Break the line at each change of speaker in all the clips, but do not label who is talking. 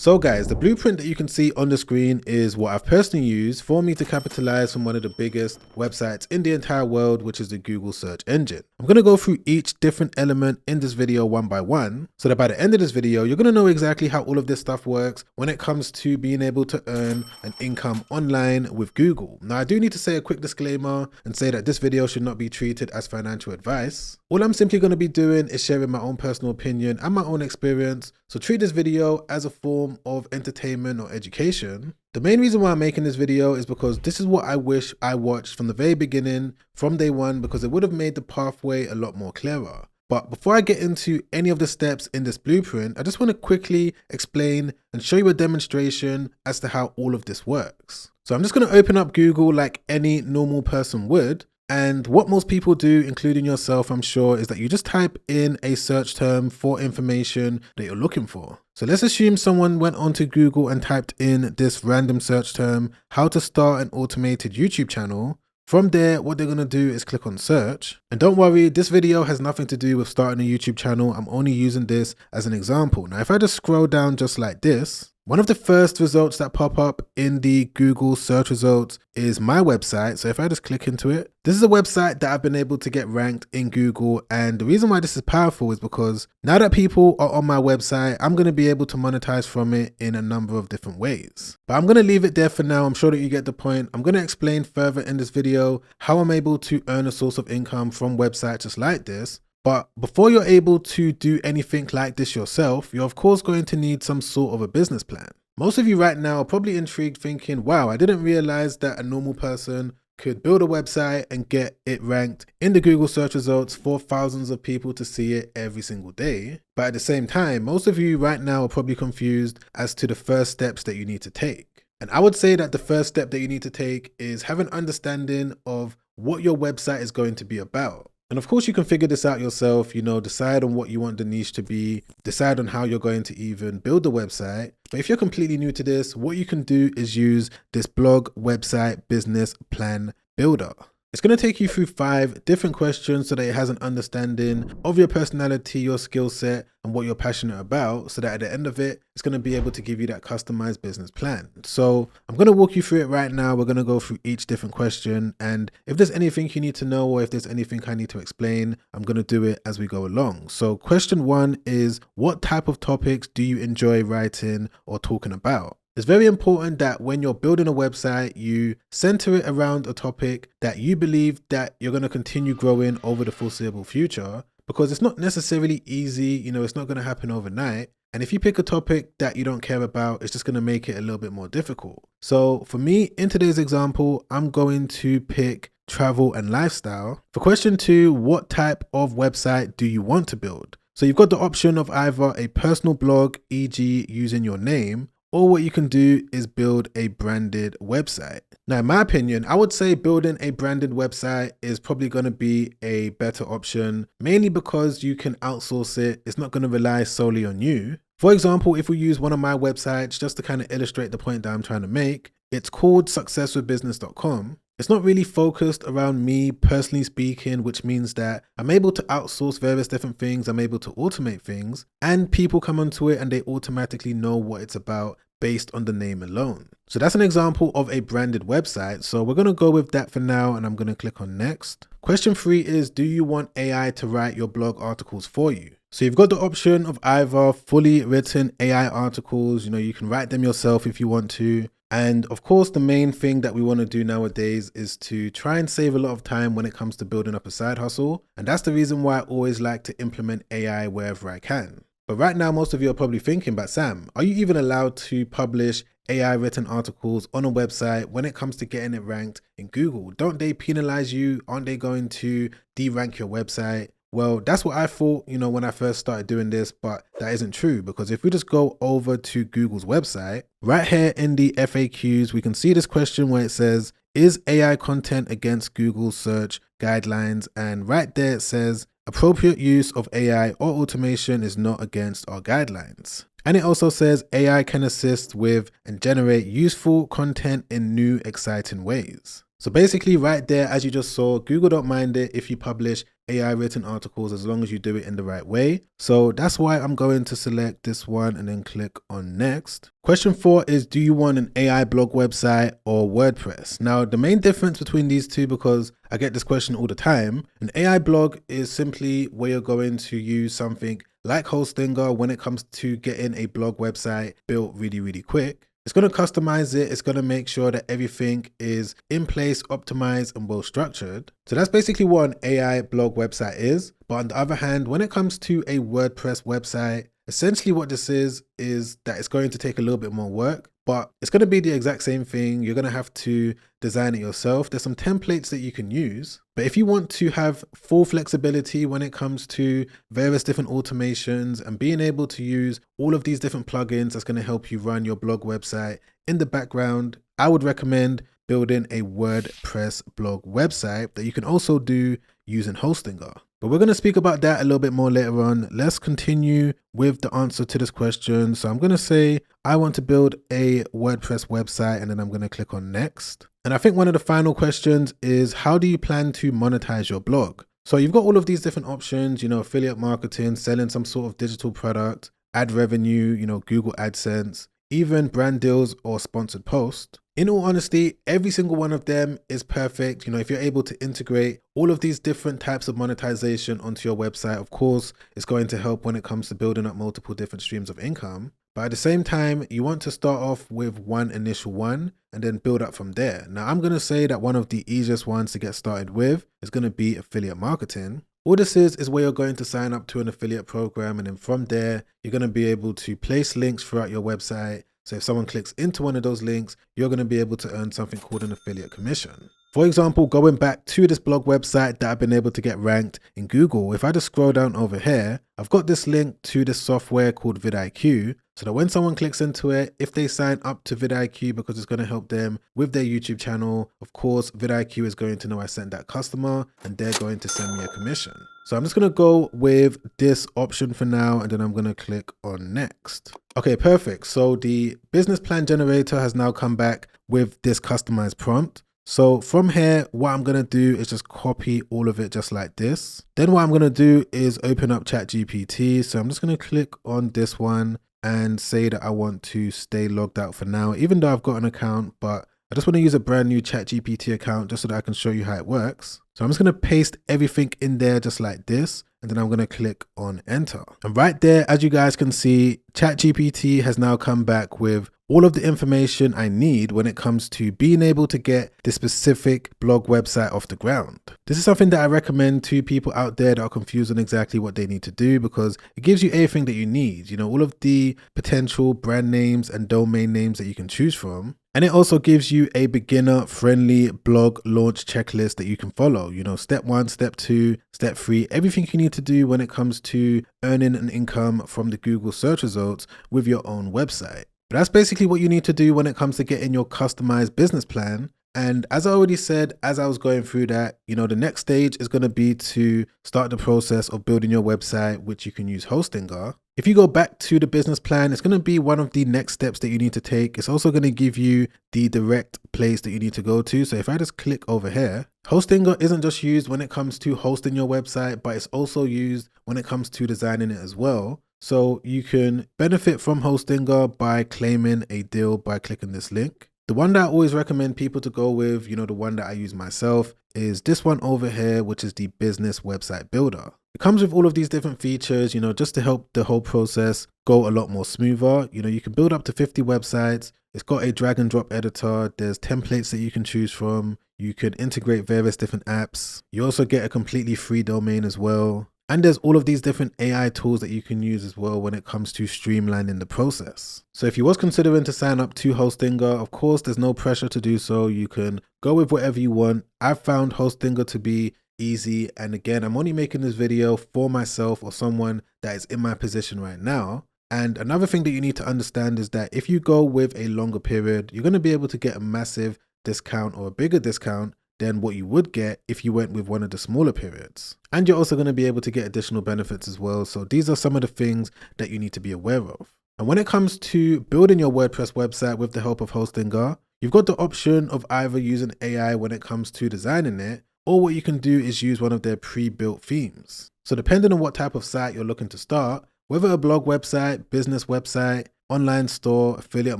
So guys, the blueprint that you can see on the screen is what I've personally used for me to capitalize from one of the biggest websites in the entire world, which is the Google search engine. I'm going to go through each different element in this video one by one, so that by the end of this video, you're going to know exactly how all of this stuff works when it comes to being able to earn an income online with Google. Now, I do need to say a quick disclaimer and say that this video should not be treated as financial advice. All I'm simply going to be doing is sharing my own personal opinion and my own experience, so treat this video as a form of entertainment or education. The main reason why I'm making this video is because this is what I wish I watched from the very beginning, from day one, because it would have made the pathway a lot more clearer. But before I get into any of the steps in this blueprint, I just want to quickly explain and show you a demonstration as to how all of this works. So I'm just going to open up Google like any normal person would. And what most people do, including yourself, I'm sure, is that you just type in a search term for information that you're looking for. So let's assume someone went onto Google and typed in this random search term, how to start an automated YouTube channel. From there, what they're going to do is click on search. And don't worry, this video has nothing to do with starting a YouTube channel. I'm only using this as an example. Now, if I just scroll down just like this, one of the first results that pop up in the Google search results is my website. So if I just click into it, this is a website that I've been able to get ranked in Google. And the reason why this is powerful is because now that people are on my website, I'm going to be able to monetize from it in a number of different ways. But I'm going to leave it there for now. I'm sure that you get the point. I'm going to explain further in this video how I'm able to earn a source of income from websites just like this. But before you're able to do anything like this yourself, you're of course going to need some sort of a business plan. Most of you right now are probably intrigued thinking, wow, I didn't realize that a normal person could build a website and get it ranked in the Google search results for thousands of people to see it every single day. But at the same time, most of you right now are probably confused as to the first steps that you need to take. And I would say that the first step that you need to take is have an understanding of what your website is going to be about. And of course, you can figure this out yourself, decide on what you want the niche to be, decide on how you're going to even build the website. But if you're completely new to this, what you can do is use this blog website business plan builder. It's going to take you through 5 different questions so that it has an understanding of your personality, your skill set, and what you're passionate about, so that at the end of it, it's going to be able to give you that customized business plan. So I'm going to walk you through it right now. We're going to go through each different question. And if there's anything you need to know, or if there's anything I need to explain, I'm going to do it as we go along. So question 1 is, what type of topics do you enjoy writing or talking about? It's very important that when you're building a website, you center it around a topic that you believe that you're going to continue growing over the foreseeable future, because it's not necessarily easy, it's not going to happen overnight. And if you pick a topic that you don't care about, it's just going to make it a little bit more difficult. So for me, in today's example, I'm going to pick travel and lifestyle. For question 2, what type of website do you want to build? So you've got the option of either a personal blog, e.g. using your name, or what you can do is build a branded website. Now, in my opinion, I would say building a branded website is probably going to be a better option, mainly because you can outsource it. It's not going to rely solely on you. For example, if we use one of my websites, just to kind of illustrate the point that I'm trying to make, it's called successwithbusiness.com. It's not really focused around me personally speaking, which means that I'm able to outsource various different things. I'm able to automate things, and people come onto it and they automatically know what it's about based on the name alone. So that's an example of a branded website. So we're going to go with that for now, and I'm going to click on next. Question 3 is, do you want AI to write your blog articles for you? So you've got the option of either fully written AI articles, you can write them yourself if you want to. And of course, the main thing that we want to do nowadays is to try and save a lot of time when it comes to building up a side hustle. And that's the reason why I always like to implement AI wherever I can. But right now, most of you are probably thinking, but Sam, are you even allowed to publish AI written articles on a website when it comes to getting it ranked in Google? Don't they penalize you? Aren't they going to de-rank your website? Well, that's what I thought, when I first started doing this, but that isn't true, because if we just go over to Google's website, right here in the FAQs, we can see this question where it says, is AI content against Google search guidelines? And right there it says, appropriate use of AI or automation is not against our guidelines. And it also says AI can assist with and generate useful content in new, exciting ways. So basically right there, as you just saw, Google don't mind it if you publish AI written articles as long as you do it in the right way. So that's why I'm going to select this one and then click on next. Question 4 is, do you want an AI blog website or WordPress? Now, the main difference between these two, because I get this question all the time, an AI blog is simply where you're going to use something like Hostinger when it comes to getting a blog website built really quick. It's going to customize it. It's going to make sure that everything is in place, optimized, and well structured. So that's basically what an AI blog website is. But on the other hand, when it comes to a WordPress website, essentially what this is that it's going to take a little bit more work, but it's going to be the exact same thing. You're going to have to design it yourself. There's some templates that you can use, but if you want to have full flexibility when it comes to various different automations and being able to use all of these different plugins that's going to help you run your blog website in the background, I would recommend building a WordPress blog website that you can also do using Hostinger. But we're going to speak about that a little bit more later on. Let's continue with the answer to this question. So I'm going to say I want to build a WordPress website, and then I'm going to click on next. And I think one of the final questions is, how do you plan to monetize your blog? So you've got all of these different options, affiliate marketing, selling some sort of digital product, ad revenue, Google AdSense, even brand deals or sponsored posts. In all honesty, every single one of them is perfect. If you're able to integrate all of these different types of monetization onto your website, of course, it's going to help when it comes to building up multiple different streams of income. But at the same time, you want to start off with one initial one and then build up from there. Now, I'm going to say that one of the easiest ones to get started with is going to be affiliate marketing. All this is where you're going to sign up to an affiliate program, and then from there, you're going to be able to place links throughout your website. So if someone clicks into one of those links, you're going to be able to earn something called an affiliate commission. For example, going back to this blog website that I've been able to get ranked in Google, if I just scroll down over here, I've got this link to this software called vidIQ, so that when someone clicks into it, if they sign up to vidIQ because it's going to help them with their YouTube channel, of course, vidIQ is going to know I sent that customer and they're going to send me a commission. So I'm just going to go with this option for now, and then I'm going to click on next. Okay, perfect. So the business plan generator has now come back with this customized prompt. So from here, what I'm going to do is just copy all of it just like this. Then what I'm going to do is open up ChatGPT. So I'm just going to click on this one and say that I want to stay logged out for now, even though I've got an account, but I just want to use a brand new ChatGPT account just so that I can show you how it works. So I'm just going to paste everything in there just like this, and then I'm going to click on enter. And right there, as you guys can see, ChatGPT has now come back with all of the information I need when it comes to being able to get this specific blog website off the ground. This is something that I recommend to people out there that are confused on exactly what they need to do, because it gives you everything that you need, all of the potential brand names and domain names that you can choose from. And it also gives you a beginner friendly blog launch checklist that you can follow, step 1, step 2, step 3, everything you need to do when it comes to earning an income from the Google search results with your own website. But that's basically what you need to do when it comes to getting your customized business plan. And as I already said, as I was going through that, the next stage is going to be to start the process of building your website, which you can use Hostinger. If you go back to the business plan, it's going to be one of the next steps that you need to take. It's also going to give you the direct place that you need to go to. So if I just click over here, Hostinger isn't just used when it comes to hosting your website, but it's also used when it comes to designing it as well. So you can benefit from Hostinger by claiming a deal by clicking this link. The one that I always recommend people to go with, the one that I use myself, is this one over here, which is the business website builder. It comes with all of these different features, just to help the whole process go a lot more smoother. You can build up to 50 websites. It's got a drag and drop editor. There's templates that you can choose from. You can integrate various different apps. You also get a completely free domain as well. And there's all of these different AI tools that you can use as well when it comes to streamlining the process. So if you was considering to sign up to Hostinger, of course, there's no pressure to do so. You can go with whatever you want. I've found Hostinger to be easy. And again, I'm only making this video for myself or someone that is in my position right now. And another thing that you need to understand is that if you go with a longer period, you're going to be able to get a massive discount or a bigger discount than what you would get if you went with one of the smaller periods. And you're also going to be able to get additional benefits as well. So these are some of the things that you need to be aware of. And when it comes to building your WordPress website with the help of Hostinger, you've got the option of either using AI when it comes to designing it, or what you can do is use one of their pre-built themes. So depending on what type of site you're looking to start, whether a blog website, business website, online store, affiliate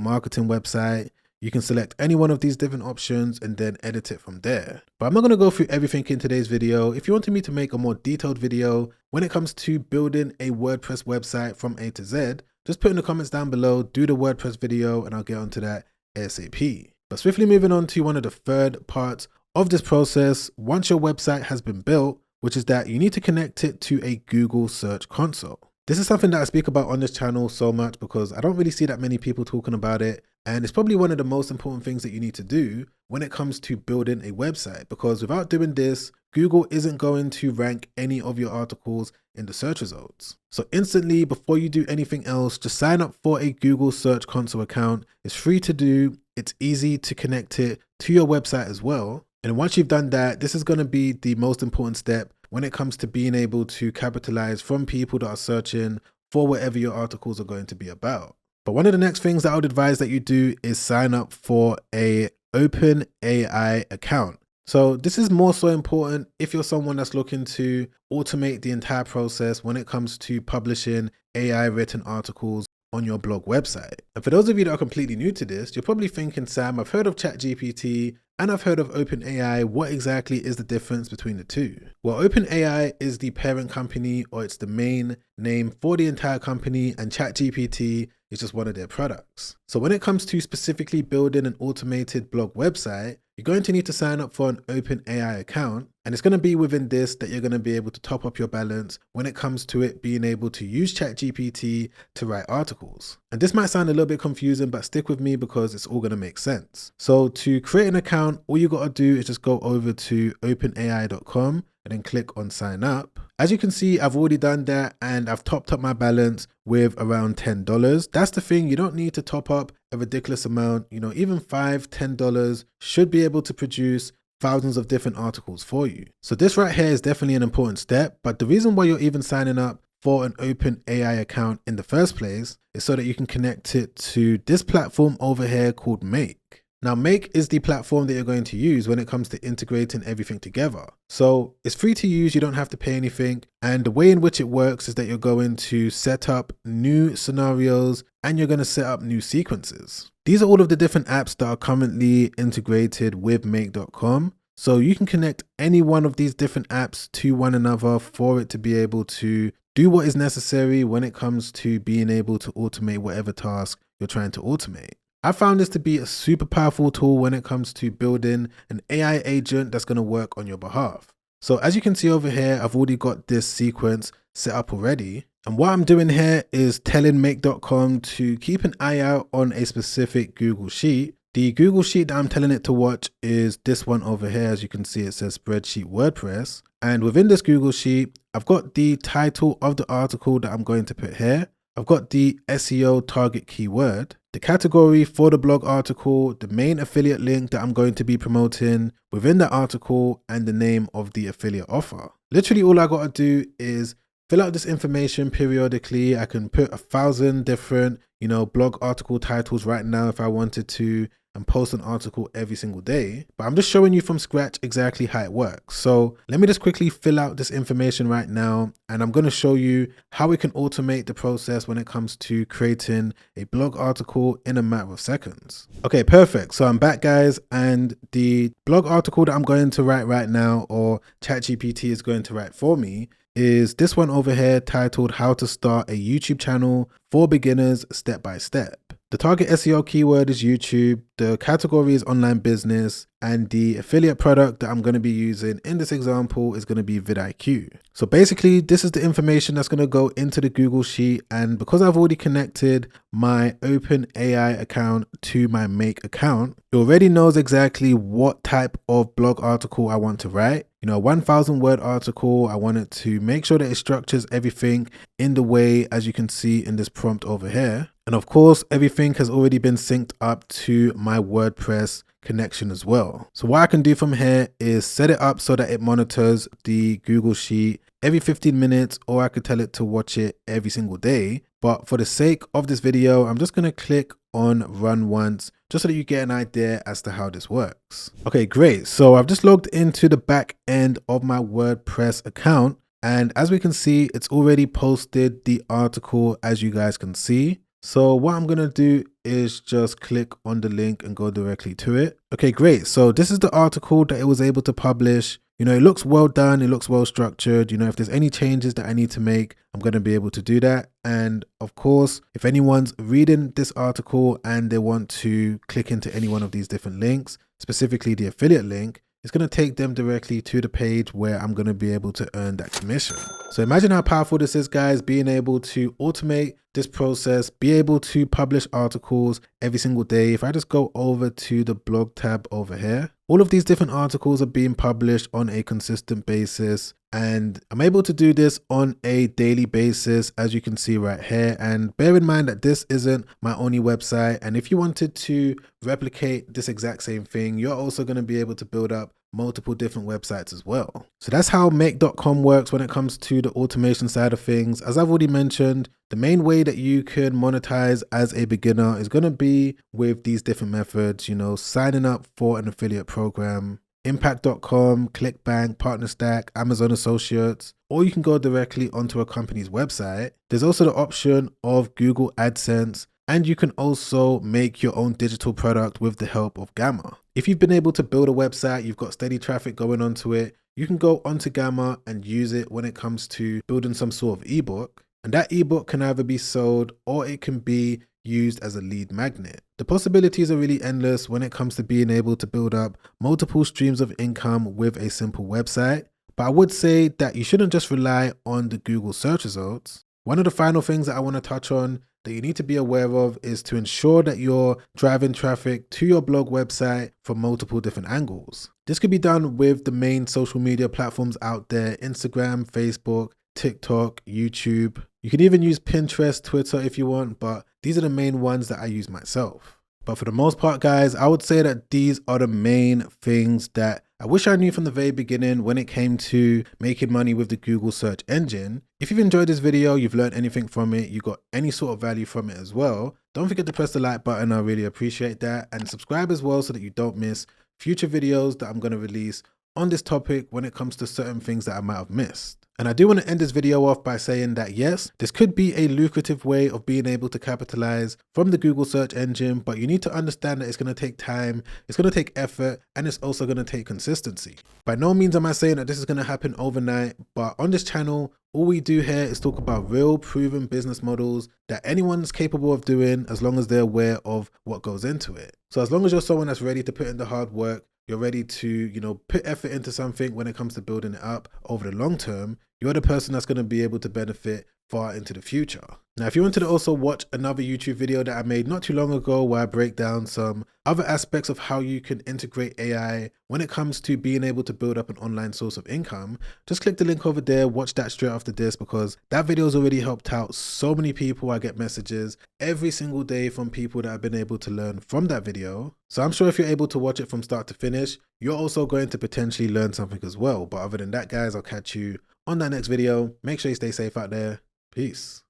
marketing website, you can select any one of these different options and then edit it from there. But I'm not going to go through everything in today's video. If you wanted me to make a more detailed video when it comes to building a WordPress website from A to Z, just put in the comments down below, do the WordPress video, and I'll get onto that ASAP. But swiftly moving on to one of the third parts of this process, once your website has been built, which is that you need to connect it to a Google Search Console. This is something that I speak about on this channel so much because I don't really see that many people talking about it. And it's probably one of the most important things that you need to do when it comes to building a website, because without doing this, Google isn't going to rank any of your articles in the search results. So instantly, before you do anything else, just sign up for a Google Search Console account. It's free to do. It's easy to connect it to your website as well. And once you've done that, this is going to be the most important step when it comes to being able to capitalize from people that are searching for whatever your articles are going to be about. But one of the next things that I would advise that you do is sign up for a OpenAI account. So this is more so important if you're someone that's looking to automate the entire process when it comes to publishing AI written articles on your blog website. And for those of you that are completely new to this, you're probably thinking, Sam, I've heard of ChatGPT and I've heard of OpenAI. What exactly is the difference between the two? Well, OpenAI is the parent company, or it's the main name for the entire company, and ChatGPT is just one of their products. So when it comes to specifically building an automated blog website, you're going to need to sign up for an OpenAI account, and it's going to be within this that you're going to be able to top up your balance when it comes to it being able to use ChatGPT to write articles. And this might sound a little bit confusing, but stick with me because it's all going to make sense. So to create an account, all you got to do is just go over to openai.com and then click on sign up. As you can see, I've already done that and I've topped up my balance with around $10. That's the thing, you don't need to top up a ridiculous amount. You know, even $5, $10 should be able to produce thousands of different articles for you. So this right here is definitely an important step, but the reason why you're even signing up for an OpenAI account in the first place is so that you can connect it to this platform over here called Make. Now, Make is the platform that you're going to use when it comes to integrating everything together. So it's free to use, you don't have to pay anything. And the way in which it works is that you're going to set up new scenarios and you're going to set up new sequences. These are all of the different apps that are currently integrated with Make.com. So you can connect any one of these different apps to one another for it to be able to do what is necessary when it comes to being able to automate whatever task you're trying to automate. I found this to be a super powerful tool when it comes to building an AI agent that's going to work on your behalf. So as you can see over here, I've already got this sequence set up already. And what I'm doing here is telling Make.com to keep an eye out on a specific Google Sheet. The Google Sheet that I'm telling it to watch is this one over here. As you can see, it says Spreadsheet WordPress. And within this Google Sheet, I've got the title of the article that I'm going to put here. I've got the SEO target keyword, the category for the blog article, the main affiliate link that I'm going to be promoting within the article, and the name of the affiliate offer. Literally all I got to do is fill out this information periodically. I can put 1,000 different, blog article titles right now if I wanted to, and post an article every single day. But I'm just showing you from scratch exactly how it works. So let me just quickly fill out this information right now, and I'm going to show you how we can automate the process when it comes to creating a blog article in a matter of seconds. Okay, perfect. So I'm back, guys, and the blog article that I'm going to write right now, or ChatGPT is going to write for me, is this one over here titled How to Start a YouTube Channel for Beginners Step by Step. The target SEO keyword is YouTube, the category is online business, and the affiliate product that I'm going to be using in this example is going to be vidIQ. So basically, this is the information that's going to go into the Google Sheet, and because I've already connected my OpenAI account to my Make account, it already knows exactly what type of blog article I want to write. A 1,000 word article. I want it to make sure that it structures everything in the way as you can see in this prompt over here. And of course, everything has already been synced up to my WordPress connection as well. So what I can do from here is set it up so that it monitors the Google Sheet every 15 minutes, or I could tell it to watch it every single day. but for the sake of this video, I'm just going to click on run once just so that you get an idea as to how this works. Okay, great. So I've just logged into the back end of my WordPress account. And as we can see, it's already posted the article, as you guys can see. So what I'm going to do is just click on the link and go directly to it. Okay, great. So this is the article that it was able to publish. You know, it looks well done. It looks well structured. You know, if there's any changes that I need to make, I'm going to be able to do that. And of course, if anyone's reading this article and they want to click into any one of these different links, specifically the affiliate link, it's going to take them directly to the page where I'm going to be able to earn that commission. So imagine how powerful this is, guys, being able to automate this process, be able to publish articles every single day. If I just go over to the blog tab over here, all of these different articles are being published on a consistent basis. And I'm able to do this on a daily basis, as you can see right here. And bear in mind that this isn't my only website. And if you wanted to replicate this exact same thing, you're also going to be able to build up multiple different websites as well. So that's how make.com works when it comes to the automation side of things. As I've already mentioned, the main way that you can monetize as a beginner is going to be with these different methods, you know, signing up for an affiliate program, impact.com, ClickBank, PartnerStack, Amazon Associates, or you can go directly onto a company's website. There's also the option of Google AdSense, and you can also make your own digital product with the help of Gamma. If you've been able to build a website, you've got steady traffic going onto it, you can go onto Gamma and use it when it comes to building some sort of ebook. And that ebook can either be sold or it can be used as a lead magnet. The possibilities are really endless when it comes to being able to build up multiple streams of income with a simple website. But I would say that you shouldn't just rely on the Google search results. One of the final things that I want to touch on that you need to be aware of is to ensure that you're driving traffic to your blog website from multiple different angles. This could be done with the main social media platforms out there: Instagram, Facebook, TikTok, YouTube. You can even use Pinterest, Twitter if you want, but these are the main ones that I use myself. But for the most part, guys, I would say that these are the main things that I wish I knew from the very beginning when it came to making money with the Google search engine. If you've enjoyed this video, you've learned anything from it, you got any sort of value from it as well, don't forget to press the like button. I really appreciate that. And subscribe as well so that you don't miss future videos that I'm going to release on this topic when it comes to certain things that I might have missed. And I do want to end this video off by saying that yes, this could be a lucrative way of being able to capitalize from the Google search engine, but you need to understand that it's going to take time, it's going to take effort, and it's also going to take consistency. By no means am I saying that this is going to happen overnight, but on this channel, all we do here is talk about real proven business models that anyone's capable of doing as long as they're aware of what goes into it. So as long as you're someone that's ready to put in the hard work, you're ready to, you know, put effort into something when it comes to building it up over the long term, you're the person that's going to be able to benefit far into the future. Now, if you wanted to also watch another YouTube video that I made not too long ago where I break down some other aspects of how you can integrate AI when it comes to being able to build up an online source of income, just click the link over there, watch that straight after this, because that video has already helped out so many people. I get messages every single day from people that have been able to learn from that video. So I'm sure if you're able to watch it from start to finish, you're also going to potentially learn something as well. But other than that, guys, I'll catch you on that next video. Make sure you stay safe out there. Peace.